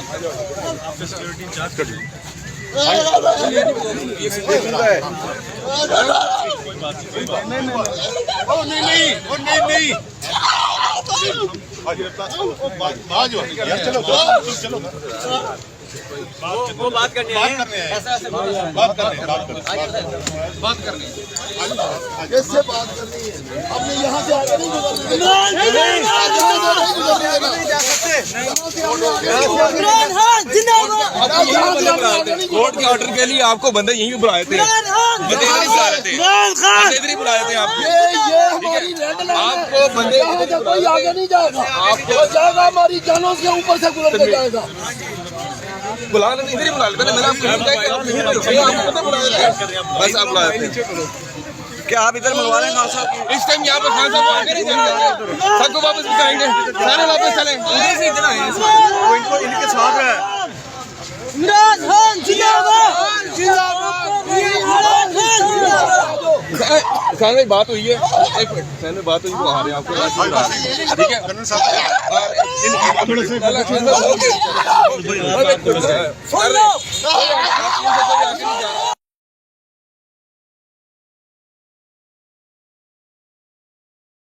Security in charge कर दीजिए। वो बात करनी है, बात करनी है, कैसे बात करनी है? हमने यहाँ से आगे नहीं कोर्ट के ऑर्डर के लिए आपको बंदे यहीं भी बुलाए थे, बंदे इधर ही बुला रहे थे, बंदे इधर ही बुलाए थे आपको बंदे कोई आगे नहीं जाएगा, आपको जाएगा हमारी जानों के ऊपर से गुजर के जाएगा। बुला लेते, इधर ही बुला लेते। मैंने आपको बताया कि आप यहीं पे आपको पता बुला लेते, बस आप बुला लेते। क्या आप इधर मंगवा रहे हैं खान साहब? इस टाइम यहाँ पर खान साहब आगे नहीं जाएंगे, सबको वापस बुलाएंगे, सारे वापस चले। उधर से इधर आए हैं, वो इनको इनके साथ है। खान भाई बात हुई है, एक मिनट, खान में बात हुई, वो आ रहे हैं आपको, ठीक है।